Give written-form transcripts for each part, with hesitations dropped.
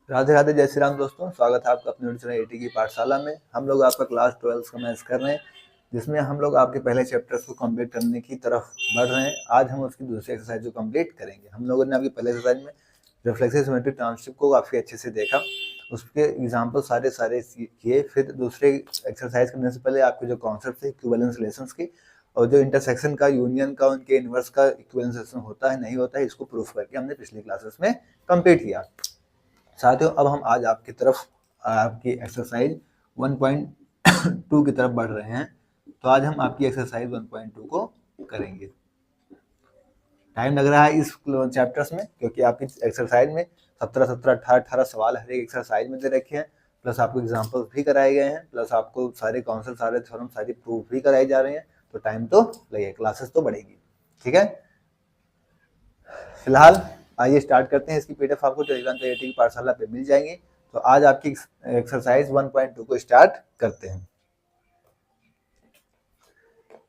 राधे राधे, जय श्री राम दोस्तों। स्वागत है आपका अपने चैनल एटी की पाठशाला में। हम लोग आपका क्लास 12 का मैथ्स कर रहे हैं, जिसमें हम लोग आपके पहले चैप्टर्स को कंप्लीट करने की तरफ बढ़ रहे हैं। आज हम उसकी दूसरी एक्सरसाइज को कंप्लीट करेंगे। हम लोगों ने आपकी पहले एक्सरसाइज में रिफ्लेक्सिव सिमेट्रिक ट्रांसशिफ्ट को काफ़ी अच्छे से देखा, उसके एग्जाम्पल सारे किए। फिर दूसरे एक्सरसाइज करने से पहले आपके जो कॉन्सेप्ट है इक्विवेलेंस रिलेशंस की और जो इंटरसेक्शन का, यूनियन का, उनके इनवर्स का इक्विवेलेंस रिलेशन होता है नहीं होता है, इसको प्रूफ करके हमने पिछली क्लासेस में कंप्लीट किया। साथियों, अब हम आज आपकी तरफ आपकी एक्सरसाइज 1.2 की तरफ बढ़ रहे हैं। तो आज हम आपकी एक्सरसाइज 1.2 को करेंगे। टाइम लग रहा है इस चैप्टर्स में, क्योंकि आपकी एक्सरसाइज में 17 सवाल हर एक एक्सरसाइज में दे रखे हैं, प्लस आपको एग्जाम्पल्स भी कराए गए हैं, प्लस आपको सारे कॉन्सेप्ट, सारे थ्योरम, सारी प्रूफ भी कराई जा रहे हैं। तो टाइम तो लगेगा, क्लासेस तो बढ़ेगी। ठीक है, फिलहाल आइए स्टार्ट करते हैं। इसकी पीडीएफ आपको टेलीग्राम पे एटी की पाठशाला पे मिल जाएंगी। तो आज आपकी एक्सरसाइज 1.2 को स्टार्ट करते हैं।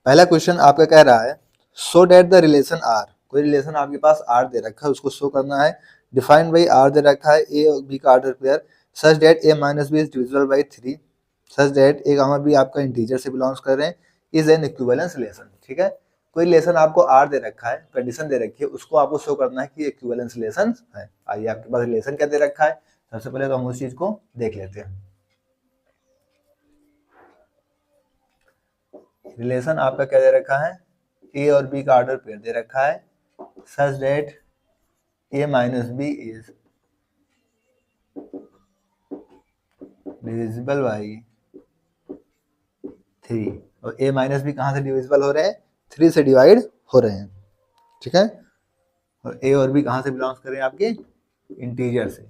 पहला क्वेश्चन आपका कह रहा है, show that the relation R. कोई रिलेशन आपके पास आर दे रखा है, उसको शो करना है। डिफाइंड बाई आर दे रखा है ए और बी का order pair such that a minus b is divisible by 3 such that a gamma b आपका इंटीजर से बिलोंग्स कर रहे हैं, इज एन इक्विवेलेंस रिलेशन। ठीक है, कोई रिलेशन आपको आर दे रखा है, कंडीशन दे रखी है, उसको आपको शो करना है कि इक्विवेलेंस रिलेशन है। आइए, आपके पास रिलेशन क्या दे रखा है, सबसे पहले तो हम उस चीज को देख लेते हैं। रिलेशन आपका क्या दे रखा है, ए और बी का ऑर्डर पेयर दे रखा है such that a minus b is divisible by 3। और ए माइनस बी कहाँ से डिविजिबल हो रहे हैं, 3 से डिवाइड हो रहे हैं। ठीक है, और ए और बी कहाँ से बिलोंग्स कर रहे हैं, आपके इंटीजर से।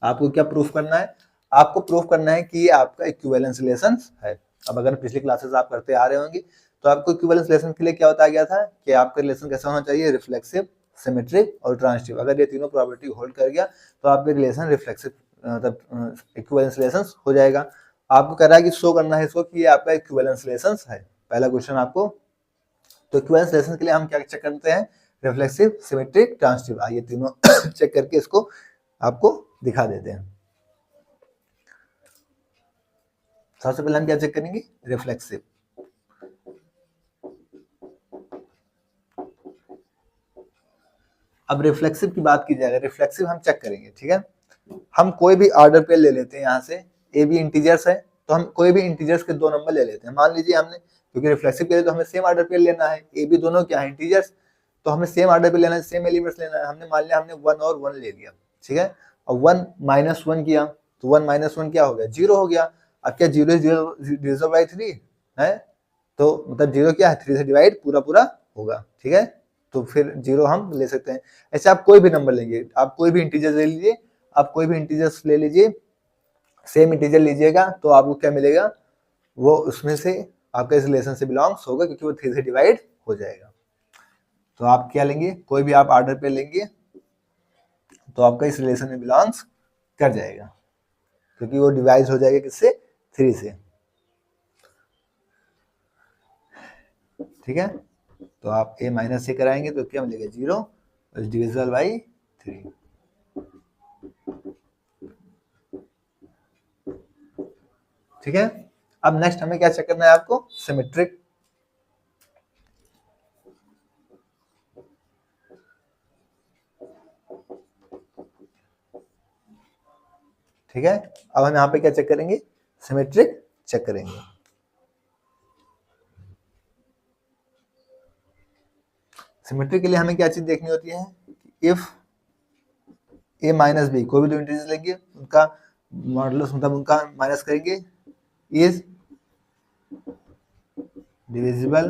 आपको क्या प्रूफ करना है, आपको प्रूफ करना है कि ये आपका इक्विवेलेंस रिलेशन है। अब अगर पिछली क्लासेस आप करते आ रहे होंगे तो आपको इक्विवेलेंस रिलेशन के लिए क्या बताया गया था कि आपका रिलेशन कैसा होना चाहिए, रिफ्लेक्सिव, सिमेट्रिक और ट्रांजिटिव। अगर ये तीनों प्रॉपर्टी होल्ड कर गया तो आपके रिलेशन रिफ्लेक्सिव मतलब इक्विवेलेंस रिलेशन हो जाएगा। आपको कह रहा है कि शो करना है इसको कि ये आपका इक्विवेलेंस रिलेशन है। पहला क्वेश्चन आपको, तो इक्विवेलेंस रिलेशन के लिए हम क्या चेक करते हैं, रिफ्लेक्सिव, सिमेट्रिक, ट्रांजिटिव। आइए तीनों चेक करके इसको आपको दिखा देते हैं। सबसे पहले हम क्या चेक करेंगे, रिफ्लेक्सिव। अब रिफ्लेक्सिव की बात की जाएगा, रिफ्लेक्सिव हम चेक करेंगे। ठीक है, हम कोई भी ऑर्डर पे ले लेते हैं। यहाँ से ए बी इंटीजर्स है, तो हम कोई भी इंटीजर्स के 2 नंबर ले लेते हैं। मान लीजिए हमने, क्योंकि रिफ्लेक्सिव के लिए तो हमें सेम ऑर्डर पे लेना है, ए बी दोनों क्या है, इंटीजर्स, तो हमें सेम ऑर्डर पे लेना है, सेम एलिमेंट्स लेना है। हमने मान लिया हमने 1 और 1 ले लिया। ठीक है, और 1 माइनस 1 किया तो 1 माइनस 1 क्या हो गया, 0 हो गया। अब क्या 0 डिविजिबल बाई 3 है, तो मतलब 0 क्या है, 3 से डिवाइड पूरा पूरा होगा। ठीक है, तो फिर 0 हम ले सकते हैं। ऐसे आप कोई भी नंबर लेंगे, आप कोई भी इंटीजर ले लीजिए, आप कोई भी इंटीजर्स ले लीजिए, सेम इंटीजर लीजिएगा तो आपको क्या मिलेगा, वो उसमें से आपका इस रिलेशन से बिलोंग्स होगा, क्योंकि वो 3 से डिवाइड हो जाएगा। तो आप क्या लेंगे, कोई भी आप ऑर्डर पे लेंगे तो आपका इस रिलेशन में बिलोंग्स कर जाएगा, क्योंकि वो डिवाइड हो जाएगा किससे, 3 से। ठीक है, तो आप a माइनस से कराएंगे तो क्या मिलेगा, 0 डिविजिबल बाई 3। ठीक है, अब नेक्स्ट हमें क्या चेक करना है, आपको सिमेट्रिक। ठीक है, अब हम यहाँ पे क्या चेक करेंगे, सिमेट्रिक चेक करेंगे। सिमेट्रिक के लिए हमें क्या चीज देखनी होती है, इफ ए माइनस बी, कोई भी 2 इंटीजर्स लेंगे, उनका मॉडुलस मतलब उनका माइनस करेंगे, इज डिविजिबल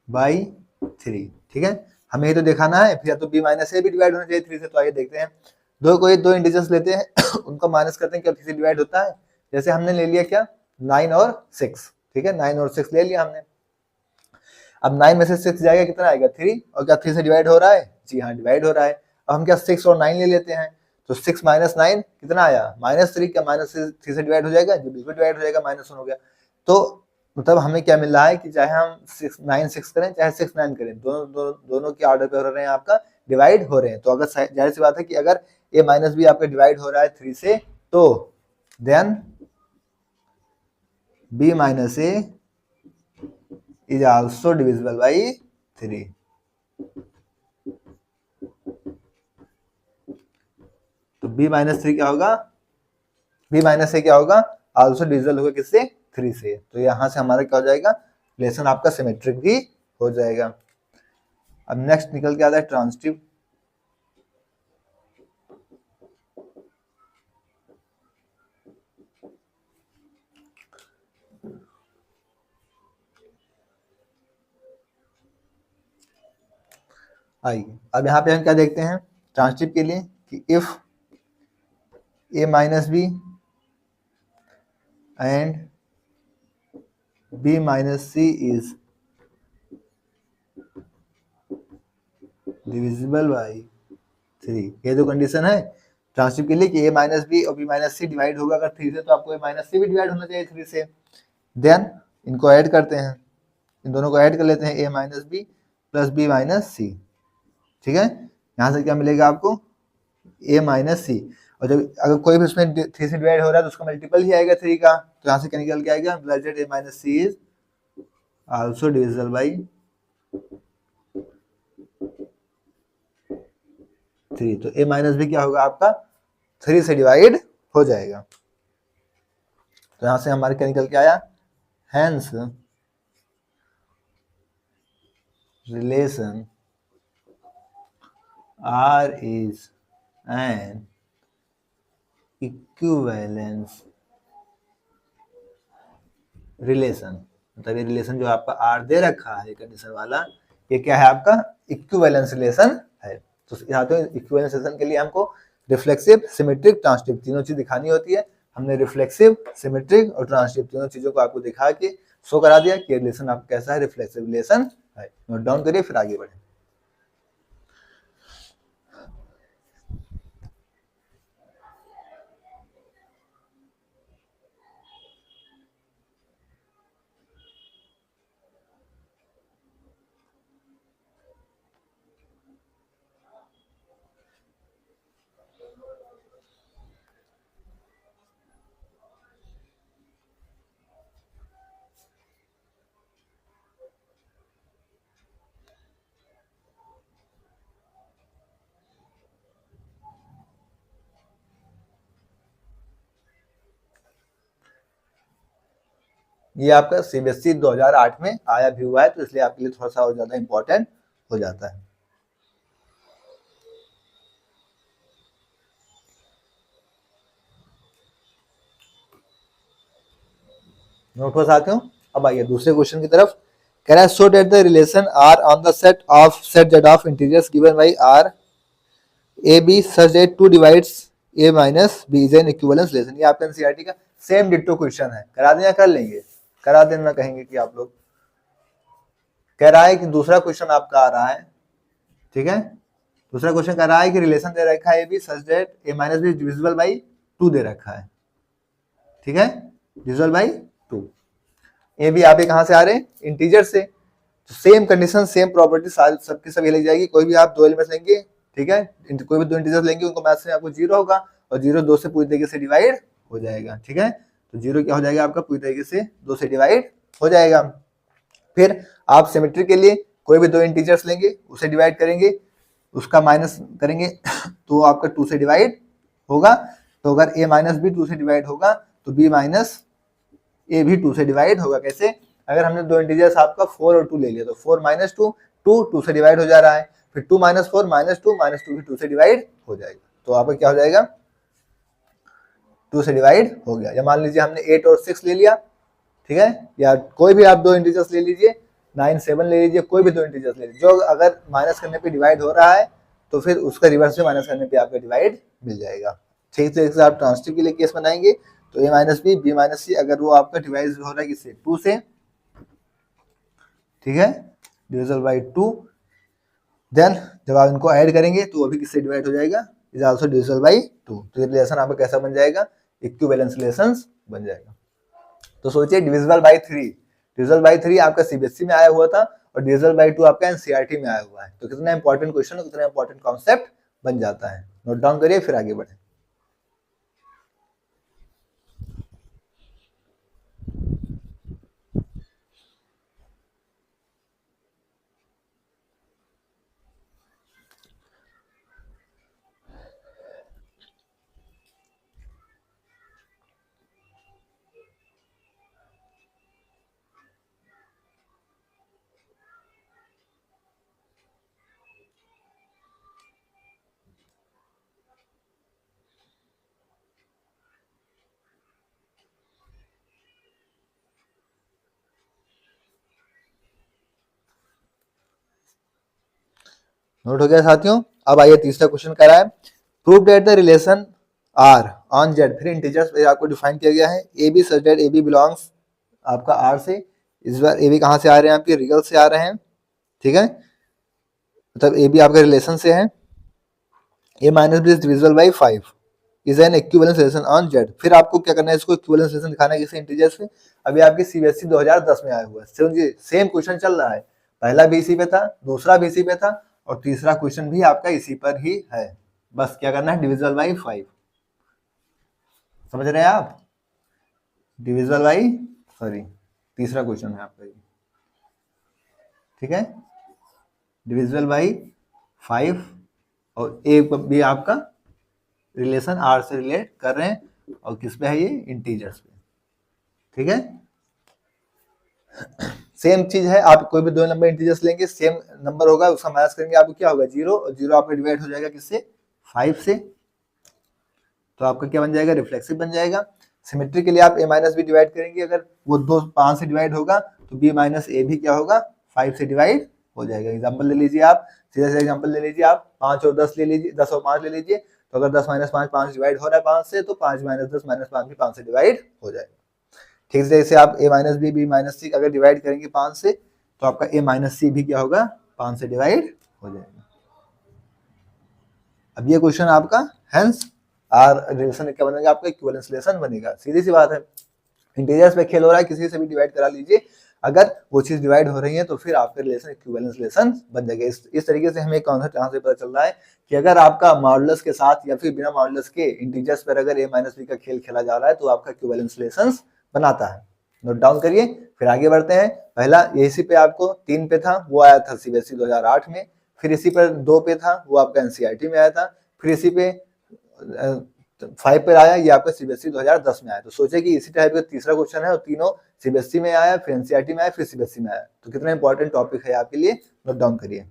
बाई 3। ठीक है, हमें ये तो दिखाना है, फिर या तो बी माइनस ए भी डिवाइड होना चाहिए 3 से। तो आइए देखते हैं, कोई 2 इंटीजर्स लेते हैं उनको माइनस करते हैं, क्या 3 से डिवाइड होता है। जैसे हमने ले लिया क्या, 9 और 6। ठीक है, 9 और 6 ले लिया हमने। अब 9 में से 6 जाएगा, कितना आएगा, 3। और क्या 3 से डिवाइड हो रहा है, जी हाँ डिवाइड हो रहा है। अब हम क्या 6 और 9 ले लेते हैं, तो 6 माइनस 9 कितना आया, -3। क्या -3 से डिवाइड हो जाएगा, जो बिल्कुल डिवाइड हो जाएगा, -1 हो गया। तो मतलब हमें क्या मिल रहा है कि चाहे हम 9 6 करें चाहे 6 9 करें, दोनों के ऑर्डर पे हो रहे हैं आपका, डिवाइड हो रहे हैं। तो अगर जाहिर सी बात है कि अगर a माइनस बी आपका डिवाइड हो रहा है 3 से, तो then b minus a is also divisible by 3। तो b माइनस 3 क्या होगा, b माइनस ए क्या होगा, आल्सो डिविजिबल होगा किससे, 3 से। तो यहां से हमारा क्या हो जाएगा, रिलेशन आपका सिमेट्रिक भी हो जाएगा। अब नेक्स्ट निकल के आता है ट्रांजिटिव। आइए अब यहाँ पे हम क्या देखते हैं ट्रांजिटिव के लिए कि if a minus b and b minus c is divisible by 3, ये जो कंडीशन है ट्रांजिटिव के लिए कि a माइनस बी और b माइनस सी डिवाइड होगा अगर 3 से, तो आपको a माइनस सी भी डिवाइड होना चाहिए 3 से। देन इनको ऐड करते हैं, इन दोनों को ऐड कर लेते हैं, a minus b plus b minus c. ठीक है, यहाँ से क्या मिलेगा आपको, a माइनस सी। और जब अगर कोई भी उसमें 3 से डिवाइड हो रहा है तो उसका मल्टीपल ही आएगा 3 का, तो यहाँ से क्या निकल के आएगा, bracket a minus c is also divisible by 3। तो a माइनस बी क्या होगा आपका, 3 से डिवाइड हो जाएगा। तो यहाँ से हमारे क्या निकल के आया, hence relation R is an equivalence relation. मतलब ये रिलेशन जो आपका R दे रखा है कंडीशन वाला, ये क्या है आपका, इक्विवेलेंस रिलेशन है। तो यहाँ तो इक्विवेलेंस रिलेशन के लिए हमको रिफ्लेक्सिव, सिमेट्रिक, ट्रांजिटिव तीनों चीज दिखानी होती है। हमने रिफ्लेक्सिव, सिमेट्रिक और ट्रांजिटिव तीनों चीजों को आपको दिखा के शो करा दिया कि रिलेशन आपका कैसा है, रिफ्लेक्सिव रिलेशन है। नोट डाउन करिए फिर आगे बढ़े। ये आपका सीबीएसई 2008 में आया भी हुआ है, तो इसलिए आपके लिए थोड़ा सा और ज्यादा इंपॉर्टेंट हो जाता है। नोट हो साथियों। अब आइए दूसरे क्वेश्चन की तरफ। कह रहा है so that the relation R on the set of set Z of integers given by R a b such that 2 divides a minus b is an equivalence relation. ये आपका एनसीईआरटी का सेम डिट्टो क्वेश्चन है। करा दें या कर लेंगे, करा देना कहेंगे कि आप लोग। कह रहा है कि दूसरा क्वेश्चन आपका आ रहा है, ठीक है, दूसरा क्वेश्चन कह रहा है कि रिलेशन दे रखा है a b such that a minus b divisible by 2 दे रखा है। ठीक है, डिविजिबल बाई 2। ए बी आप कहां से आ रहे हैं, इंटीजर से। तो सेम कंडीशन, सेम प्रॉपर्टी सबकी सब लग जाएगी। कोई भी आप दो एलिमेंट्स लेंगे, ठीक है, कोई भी दो इंटीजर्स लेंगे, उनको मैथ में आपको 0 होगा और 0 2 से पूरी तरीके से डिवाइड हो जाएगा। ठीक है, तो 0 क्या हो जाएगा आपका, पूरी तरीके से 2 से डिवाइड हो जाएगा। फिर आप सिमेट्री के लिए कोई भी दो इंटीजर्स लेंगे, उसे डिवाइड करेंगे, उसका माइनस करेंगे तो आपका 2 से डिवाइड होगा। तो अगर a माइनस बी 2 से डिवाइड होगा तो b माइनस ए भी 2 से डिवाइड होगा। कैसे, अगर हमने दो इंटीजर्स आपका 4 और 2 ले लिया तो 4 माइनस 2, 2 से डिवाइड हो जा रहा है, फिर 2 माइनस 4 माइनस 2 भी 2 से डिवाइड हो जाएगा। तो आपका क्या हो जाएगा, 2 से डिवाइड हो गया। या मान लीजिए हमने 8 और 6 ले लिया, ठीक है, या कोई भी आप दो इंटीजर्स ले लीजिए, 9 7 ले लीजिए, कोई भी दो इंटीजर्स ले लीजिए, जो अगर माइनस करने पे डिवाइड हो रहा है तो फिर उसका रिवर्स में माइनस करने पे आपका डिवाइड मिल जाएगा। ठीक से आप ट्रांजिटिव के लिए केस बनाएंगे तो a minus b b minus c, अगर वो आपका डिवाइड हो रहा है किससे, 2 से, ठीक है, डिविजिबल बाई 2। देन जब आप इनको ऐड करेंगे तो वो भी किससे डिवाइड हो जाएगा, इज आल्सो डिविजिबल बाई 2। तो ये रिलेशन आपका कैसा बन जाएगा, इक्विवेलेंस रिलेशन बन जाएगा। तो सोचिए डिविजिबल बाई 3, डिविजल बाई 3 आपका सीबीएसई में आया हुआ था और डिविजल बाई 2 आपका एनसीईआरटी में आया हुआ है। तो कितना इंपॉर्टेंट क्वेश्चन, कितना इंपॉर्टेंट कॉन्सेप्ट बन जाता है। नोट डाउन करिए फिर आगे बढ़े। नोट हो गया साथियों। अब आइए तीसरा क्वेश्चन कह रहा है prove that the relation R on Z, फिर इंटीजर्स पे आपको डिफाइन किया गया है a b such that a b belongs आपका आर से, इस बार ए बी कहाँ से आ रहे हैं आपके रियल से आ रहे हैं, ठीक है, मतलब ए बी आपका रिलेशन से है। A minus b is divisible by 5 is an equivalence relation on Z. फिर आपको क्या करना है, इसको इक्विवेलेंस रिलेशन दिखाना है किसी इंटीजर्स पे। अभी आपकी सीबीएसई 2010 में आया हुआ है, सेम क्वेश्चन चल रहा है, पहला भी इसी पे था, दूसरा भी इसी पे था और तीसरा क्वेश्चन भी आपका इसी पर ही है। बस क्या करना है, डिविजिबल बाई 5, समझ रहे हैं आप, डिविजिबल बाई, सॉरी तीसरा क्वेश्चन है आपका ये, ठीक है, डिविजिबल बाई 5 और ए भी आपका रिलेशन आर से रिलेट कर रहे हैं और किस पे है ये, इंटीजर्स पे, ठीक है। सेम चीज है, आप कोई भी दो नंबर इंटीजर्स लेंगे, सेम नंबर होगा, उसका माइनस करेंगे आपको क्या होगा, 0 और 0 आपका डिवाइड हो जाएगा किससे, 5 से, तो आपका क्या बन जाएगा, रिफ्लेक्सिव बन जाएगा। सिमेट्री के लिए आप a माइनस बी डिवाइड करेंगे, अगर वो 5 से डिवाइड होगा तो b माइनस ए भी क्या होगा, 5 से डिवाइड हो जाएगा। एग्जाम्पल ले लीजिए आप, सीधा सा एग्जाम्पल ले लीजिए आप, 5 और 10 ले लीजिए, 10 और 5 ले लीजिए, तो अगर 10 माइनस 5 5 डिवाइड हो रहा है 5 से, तो 5 माइनस 10 माइनस 5 भी 5 से डिवाइड हो जाएगा। ठीक है, जैसे आप a minus b, b minus c अगर डिवाइड करेंगे 5 से, तो आपका a माइनस सी भी क्या होगा, 5 से डिवाइड हो जाएगा। अब ये क्वेश्चन आपका हेंस आर रिलेशन क्या बनेगा, आपका इक्विवेलेंस रिलेशन बनेगा, सीधी सी बात है। इंटीजर्स पे खेल हो रहा है, किसी से भी डिवाइड करा लीजिए, अगर वो चीज डिवाइड हो रही है तो फिर आपका रिलेशन इक्विवेलेंस रिलेशन बन जाएगा। इस तरीके से हमें कॉन्सेप्ट यहाँ से पता चल रहा है कि अगर आपका मॉडुलस के साथ या फिर बिना मॉडुलस के इंटीजर्स पर अगर a माइनस बी का खेल खेला जा रहा है तो आपका इक्विवेलेंस रिलेशन बनाता है। नोट डाउन करिए फिर आगे बढ़ते हैं। पहला इसी पे आपको 3 पे था, वो आया था सीबीएसई 2008 में, फिर इसी पर 2 पे था, वो आपका एनसीईआरटी में आया था, फिर इसी पे 5 पर आया, ये आपका सीबीएसई 2010 में आया। तो सोचे कि इसी टाइप का तीसरा क्वेश्चन है और तीनों सीबीएसई में आया, फिर एनसीईआरटी में आया, फिर सीबीएसई में आया, तो कितना इंपॉर्टेंट टॉपिक है आपके लिए, नोट डाउन करिए।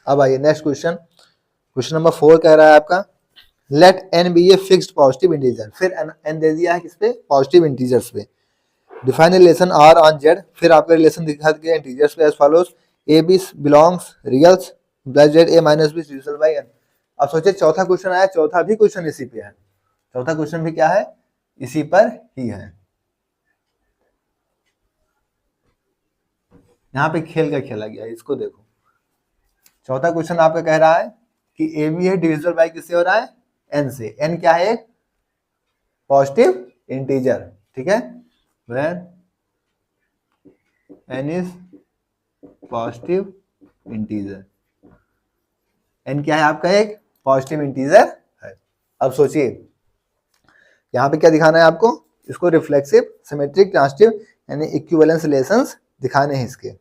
अब आइए नेक्स्ट क्वेश्चन, क्वेश्चन नंबर 4 कह रहा है आपका let n be a fixed positive integer. फिर n दे दिया है किस पे, पॉजिटिव इंटीजर्स पे। Define relation r on z, फिर आपका रिलेशन दिखा दिया इंटीजर्स पे as follows a b belongs reals plus z a minus b divisible by n। अब सोचिए चौथा क्वेश्चन आया, चौथा भी क्वेश्चन इसी पे है, चौथा क्वेश्चन भी क्या है, इसी पर ही है। यहाँ पे खेल का खेला गया है, इसको देखो। चौथा क्वेश्चन आपका कह रहा है कि ए बी है डिविजिबल बाय किससे हो रहा है, n से। n क्या है, एक पॉजिटिव इंटीजर, ठीक है, where n is positive integer. n क्या है आपका, एक पॉजिटिव इंटीजर है। अब सोचिए यहाँ पे क्या दिखाना है आपको, इसको रिफ्लेक्सिव, सिमेट्रिक, ट्रांजिटिव यानी इक्विवेलेंस रिलेशंस दिखाने हैं इसके।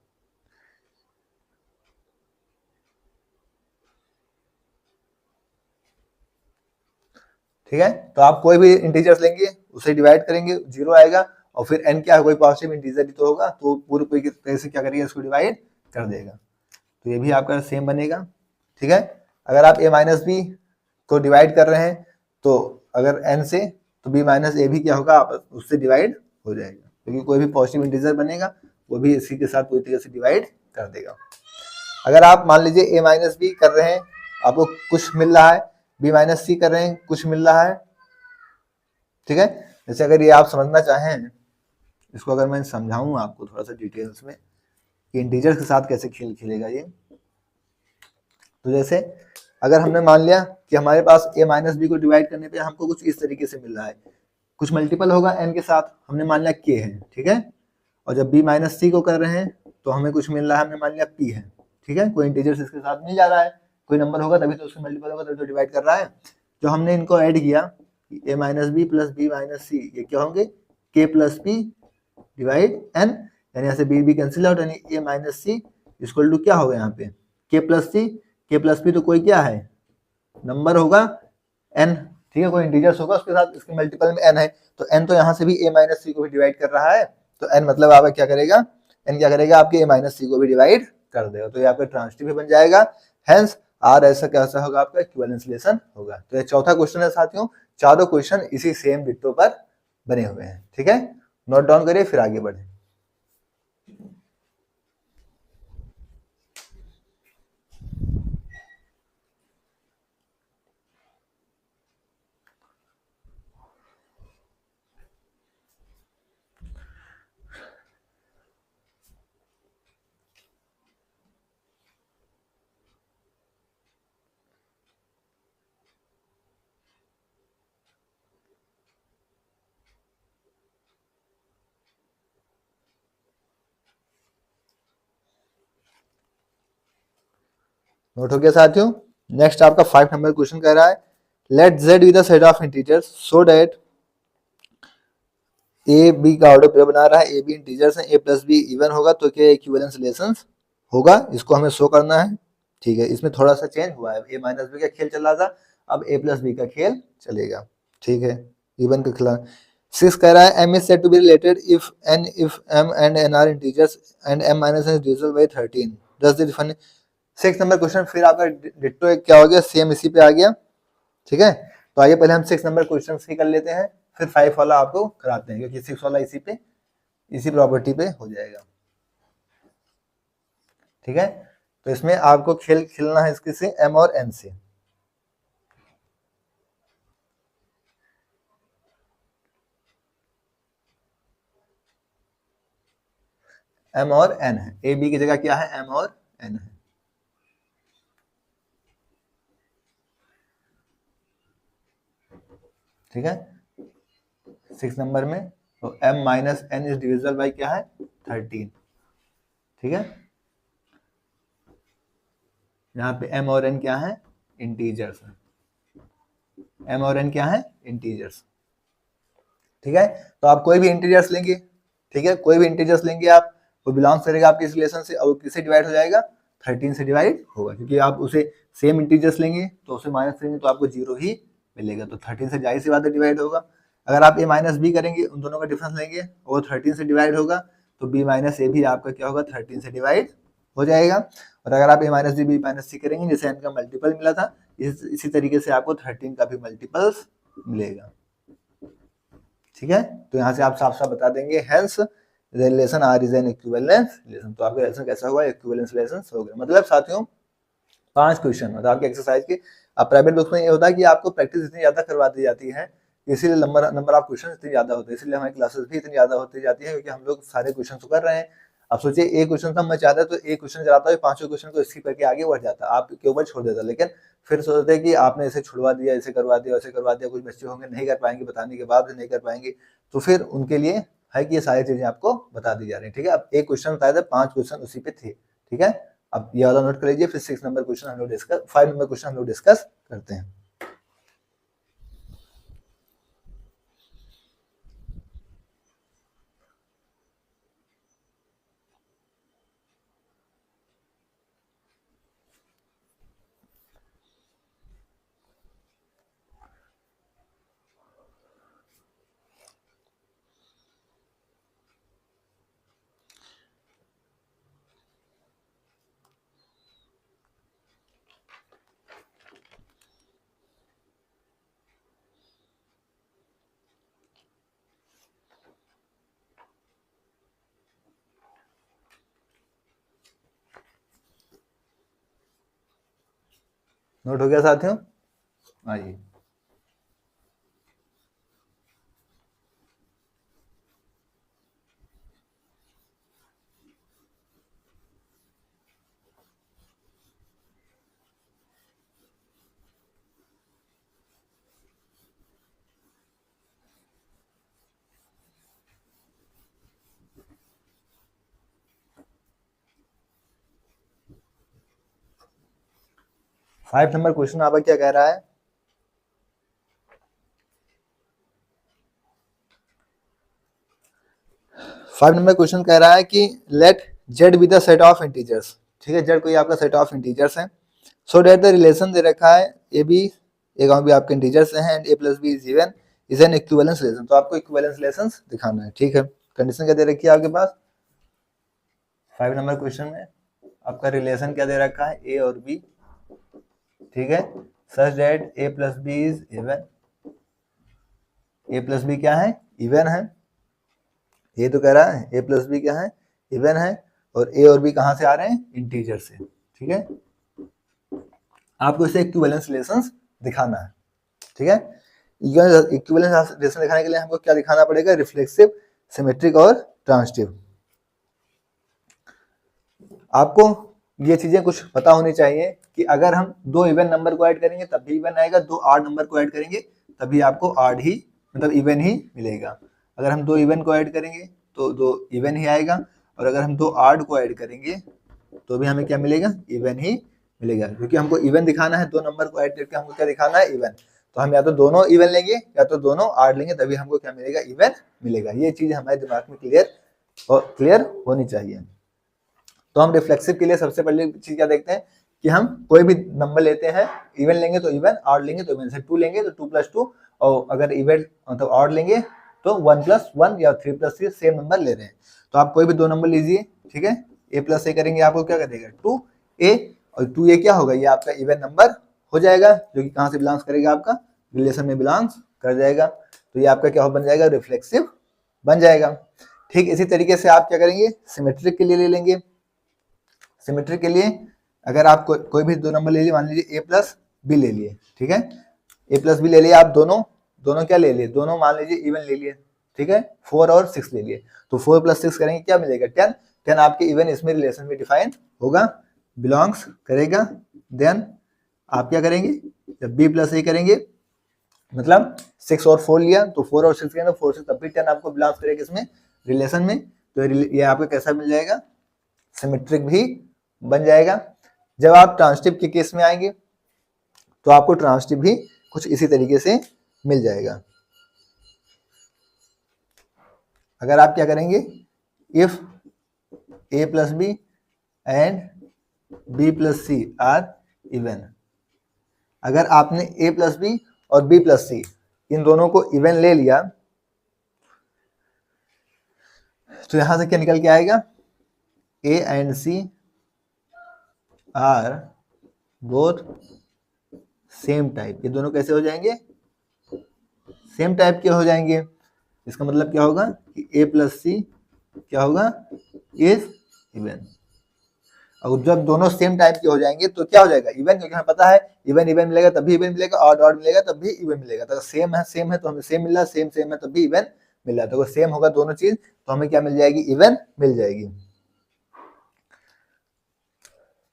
ठीक है, तो आप कोई भी इंटीजर्स लेंगे उसे डिवाइड करेंगे, 0 आएगा और फिर n क्या है, कोई पॉजिटिव इंटीजर ही तो होगा, तो पूरे तरीके से क्या करिएगा, इसको डिवाइड कर देगा, तो ये भी आपका सेम बनेगा। ठीक है, अगर आप a माइनस बी को डिवाइड कर रहे हैं तो अगर n से, तो b माइनस ए भी क्या होगा, आप उससे डिवाइड हो जाएगा, क्योंकि कोई भी पॉजिटिव इंटीजर बनेगा वो भी इसी के साथ पूरी तरीके से डिवाइड कर देगा। अगर आप मान लीजिए a माइनस बी कर रहे हैं, आपको कुछ मिल रहा है, b माइनस सी कर रहे हैं, कुछ मिल रहा है, ठीक है। जैसे अगर ये आप समझना चाहें, इसको अगर मैं समझाऊं आपको थोड़ा सा डिटेल्स में कि इंटीजर्स के साथ कैसे खेल खेलेगा ये, तो जैसे अगर हमने मान लिया कि हमारे पास a माइनस बी को डिवाइड करने पे हमको कुछ इस तरीके से मिल रहा है, कुछ मल्टीपल होगा n के साथ, हमने मान लिया k है, ठीक है। और जब b माइनस सी को कर रहे हैं तो हमें कुछ मिल रहा है, हमने मान लिया p है, ठीक है। कोई इंटीजर्स इसके साथ मिल जा रहा है, कोई नंबर होगा तभी तो उसके मल्टीपल होगा, तभी तो डिवाइड कर रहा है। जो हमने इनको ऐड किया, a minus b plus b minus c, ये क्या होंगे, k plus p divide n, यानी यहाँ से b b कैंसिल आउट, यानी a minus c equal to क्या होगा यहाँ पे, k plus c, k plus p तो कोई क्या है, नंबर होगा n, ठीक है, कोई इंटीजर्स होगा उसके साथ, इसके मल्टीपल में n है, तो n तो यहाँ से भी a माइनस सी को भी डिवाइड कर रहा है, तो n मतलब आपका क्या करेगा, n क्या करेगा, आपके a माइनस सी को भी डिवाइड कर देगा, तो ये आपका ट्रांजिटिव भी बन जाएगा। हेंस आर ऐसा कैसा होगा, आपका इक्विवेलेंस रिलेशन होगा। तो ये चौथा क्वेश्चन है साथियों, चारों क्वेश्चन इसी सेम डिट्टो पर बने हुए हैं, ठीक है। नोट डाउन करिए फिर आगे बढ़े। नोट हो गया साथियों। नेक्स्ट आपका 5 नंबर क्वेश्चन कह रहा है, let z be the set of integers so that a b का ऑर्डर पेयर बना रहा है, ए बी इंटीजर्स हैं, ए प्लस बी इवन होगा तो क्या इक्विवेलेंस रिलेशंस होगा, इसको हमें शो करना है, ठीक है। इसमें थोड़ा सा चेंज हुआ है, ए माइनस बी का खेल चल रहा था, अब ए प्लस बी का खेल चलेगा, ठीक है, इवन के खिलाफ। 6 कह रहा है m is said to be related if m and n are integers and m minus n is divisible by 13, thus the define। 6 number question फिर आपका डिट्टो क्या हो गया, सेम इसी पे आ गया, ठीक है। तो आइए पहले हम 6 नंबर क्वेश्चन ही कर लेते हैं, फिर 5 वाला आपको कराते हैं, क्योंकि 6 वाला इसी प्रॉपर्टी पे हो जाएगा, ठीक है। तो इसमें आपको खेलना है इसके से m और n से, m और n है, a b की जगह क्या है, m और n है, ठीक है। 6 नंबर में तो m minus n is divisible by क्या है, 13, ठीक है। यहाँ पे m और n क्या है, इंटीजर्स है, m और n क्या है, इंटीजर्स, ठीक है। तो आप कोई भी इंटीजर्स लेंगे, ठीक है, कोई भी इंटीजर्स लेंगे आप, वो बिलोंग्स करेगा आपके इस रिलेशन से, और वो किससे डिवाइड हो जाएगा, 13 से डिवाइड होगा, क्योंकि आप उसे सेम इंटीजर्स लेंगे तो उसे माइनस करेंगे तो आपको 0 ही मिलेगा, तो 13 से जाहिर सी बात है डिवाइड होगा। अगर आप a माइनस बी करेंगे, उन दोनों का डिफरेंस लेंगे और 13 से डिवाइड होगा, तो b माइनस ए भी आपका क्या होगा, 13 से डिवाइड हो जाएगा। और अगर आप a माइनस बी माइनस सी करेंगे, जैसे n का मल्टीपल मिला था, इसी तरीके से आपको 13 का भी मल्टीपल्स मिलेगा, ठीक है। तो यहाँ से आप साफ साफ बता देंगे, hence relation R is an equivalence relation, तो आपका रिलेशन कैसा होगा, इक्विवेलेंस रिलेशन हो गया। मतलब साथियों 5 क्वेश्चन मतलब आपके एक्सरसाइज के। अब प्राइवेट बुक्स में ये होता है कि आपको प्रैक्टिस इतनी ज्यादा करवा दी जाती है, इसीलिए नंबर ऑफ क्वेश्चन इतने ज्यादा होते हैं, इसलिए हमारी क्लासेस भी इतनी ज्यादा होती जाती है, क्योंकि हम लोग सारे क्वेश्चन तो कर रहे हैं। अब सोचिए एक क्वेश्चन था मैं चाहता है तो एक क्वेश्चन चलाता है, 5 क्वेश्चन को स्किप करके आगे बढ़ जाता, आपके ऊपर छोड़ देता, लेकिन फिर सोचते हैं कि आपने इसे छुड़वा दिया, इसे करवा दिया, वैसे करवा दिया, कुछ बच्चे होंगे नहीं कर पाएंगे, बताने के बाद भी नहीं कर पाएंगे, तो फिर उनके लिए है कि ये सारी चीजें आपको बता दी जा रही है, ठीक है। अब एक क्वेश्चन बताया था, 5 क्वेश्चन उसी पे थे, ठीक है। अब ये वाला नोट कर लीजिए, फिर 6 नंबर क्वेश्चन हम लोग डिस्कस, 5 नंबर क्वेश्चन हम लोग डिस्कस करते हैं। नोट हो गया साथियों? आइए, फाइव नंबर क्वेश्चन आपका क्या कह रहा है? फाइव नंबर क्वेश्चन कह रहा है कि let Z be the set of integers. ठीक है, जेड कोई आपका सेट ऑफ इंटीजर्स है, सो डेट द रिलेशन दे रखा है ए बी, ए गाँव भी आपके इंटीजर्स हैं and a plus b is even is an equivalence relation. तो आपको इक्विवेलेंस रिलेशन दिखाना है। ठीक है, कंडीशन क्या दे रखी है आपके पास? फाइव नंबर क्वेश्चन में आपका रिलेशन क्या दे रखा है? ए और बी। ठीक है, such that a plus b is even, a plus b क्या है? इवन है। ये तो कह रहा है ए प्लस बी क्या है? इवन है, और ए और बी कहाँ से आ रहे हैं? इंटीजर से। ठीक है, आपको इसे इक्विवेलेंस रिलेशंस दिखाना है। ठीक है, इक्विवेलेंस रिलेशन दिखाने के लिए हमको क्या दिखाना पड़ेगा? रिफ्लेक्सिव, सिमेट्रिक और ट्रांजिटिव। आपको ये चीजें कुछ पता होनी चाहिए कि अगर हम दो इवन नंबर को ऐड करेंगे तब भी इवन आएगा, दो ऑड नंबर को ऐड करेंगे तभी आपको ऑड ही मतलब इवन ही मिलेगा। अगर हम दो इवन को ऐड करेंगे तो दो इवन ही आएगा, और अगर हम दो ऑड को ऐड करेंगे तो भी हमें क्या मिलेगा? इवन ही मिलेगा, क्योंकि हमको इवन दिखाना है। दो नंबर को ऐड करके हमको क्या दिखाना है? इवन। तो हम या तो दोनों इवन लेंगे या तो दोनों ऑड लेंगे, तभी हमको क्या मिलेगा? इवन मिलेगा। ये चीज हमारे दिमाग में क्लियर होनी चाहिए। तो हम रिफ्लेक्सिव के लिए सबसे पहले चीज क्या देखते हैं कि हम कोई भी नंबर लेते हैं, इवन लेंगे तो इवन, ऑड लेंगे तो इवन। जैसे 2 लेंगे तो 2 प्लस 2, और अगर इवन मतलब ऑड लेंगे तो 1 प्लस 1 या 3 प्लस 3, सेम नंबर ले रहे हैं। तो आप कोई भी दो नंबर लीजिए। ठीक है, ए प्लस ए करेंगे आपको क्या करेगा? 2a, और 2a क्या होगा? ये आपका इवन नंबर हो जाएगा, जो कि कहाँ से बिलोंग्स करेगा? आपका रिलेशन में बिलोंग्स कर जाएगा। तो ये आपका क्या बन जाएगा? रिफ्लेक्सिव बन जाएगा। ठीक, इसी तरीके से आप क्या करेंगे? सिमेट्रिक के लिए ले लेंगे। सिमेट्री के लिए अगर आप कोई भी दो नंबर ले लिए, मान लीजिए ए प्लस बी ले लिए। ठीक है, ए प्लस बी ले लिए आप, दोनों क्या ले लिए? दोनों मान लीजिए इवन ले लिए। ठीक है, 4 और 6 ले लिए, तो 4 प्लस 6 करेंगे क्या मिलेगा? 10। 10 आपके इवन इसमें रिलेशन में डिफाइन होगा, बिलोंग्स करेगा। देन आप क्या करेंगे? जब बी प्लस ए करेंगे मतलब 6 और 4 लिया, तो 4 और 6 करेंगे, 4 से तब भी 10 आपको बिलोंग्स करेगा इसमें रिलेशन में। तो ये आपको कैसा मिल जाएगा? सिमेट्रिक भी बन जाएगा। जब आप ट्रांजिटिव के केस में आएंगे तो आपको ट्रांजिटिव भी कुछ इसी तरीके से मिल जाएगा। अगर आप क्या करेंगे? If a plus b and b plus c are even, अगर आपने ए प्लस बी और बी प्लस सी इन दोनों को इवन ले लिया तो यहां से क्या निकल के आएगा? A and c are both same type. ये दोनों कैसे हो जाएंगे? सेम टाइप के हो जाएंगे। इसका मतलब क्या होगा कि ए प्लस सी क्या होगा? Is even. और जब दोनों सेम टाइप के हो जाएंगे तो क्या हो जाएगा? इवन, क्योंकि हमें पता है इवन इवन मिलेगा तभी इवन मिलेगा, ऑड ऑड मिलेगा तब भी इवन मिलेगा। तो सेम है तो हमें सेम मिल रहा है, सेम है तब भी इवन मिल रहा है। तो अगर सेम होगा दोनों चीज तो हमें क्या मिल जाएगी? इवन मिल जाएगी।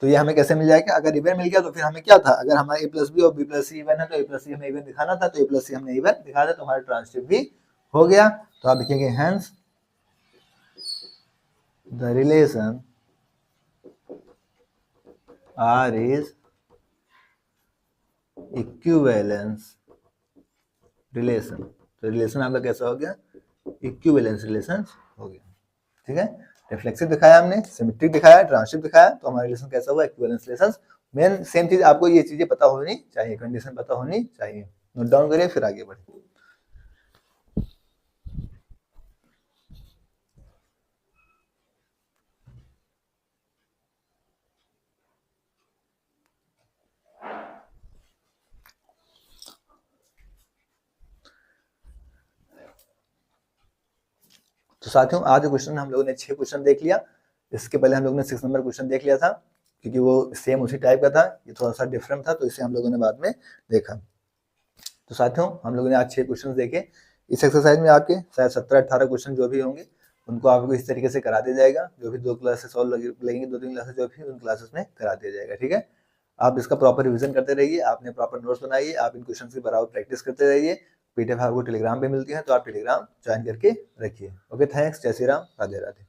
तो ये हमें कैसे मिल जाएगा? अगर इवन मिल गया तो फिर हमें क्या था? अगर हमारा ए प्लस बी और बी प्लस सी इवन है तो ए प्लस सी हमें इवन दिखाना था, तो ए प्लस सी हमने इवन दिखा दिया, तो हमारा ट्रांजिटिव भी हो गया। तो आप लिखेंगे hence the relation R is equivalence relation. तो रिलेशन आपका कैसा हो गया? इक्विवेलेंस रिलेशन हो गया। ठीक है, रिफ्लेक्सिव दिखाया हमने, सिमेट्रिक दिखाया, ट्रांजिटिव दिखाया, तो हमारा रिलेशन कैसा हुआ? Equivalence relation. मेन सेम चीज आपको ये चीजें पता होनी चाहिए, कंडीशन पता होनी चाहिए। नोट डाउन करिए फिर आगे बढ़े। तो साथियों आज क्वेश्चन हम लोगों ने 6 क्वेश्चन देख लिया। इसके पहले हम लोगों ने 6 नंबर क्वेश्चन देख लिया था। क्योंकि वो सेम उसी टाइप का था, ये थोड़ा सा डिफरेंट था, तो इसे हम लोगों ने बाद में देखा। तो साथियों हम लोगों ने आज 6 क्वेश्चन देखे। इस एक्सरसाइज में आपके शायद 17-18 क्वेश्चन जो भी होंगे उनको आपको इस तरीके से करा दिया जाएगा, जो भी 2 क्लासेस और लगेंगी, 2-3 क्लासेस जो भी उन क्लासेस में करा दिया जाएगा, ठीक है। आप इसका प्रॉपर रिवीजन करते रहिए, आपने प्रॉपर नोट्स बनाइए, आप इन क्वेश्चन की बराबर प्रैक्टिस करते रहिए। पीडीएफ आपको टेलीग्राम पे मिलती है, तो आप टेलीग्राम ज्वाइन करके रखिए। ओके, थैंक्स, जय श्री राम, राधे राधे।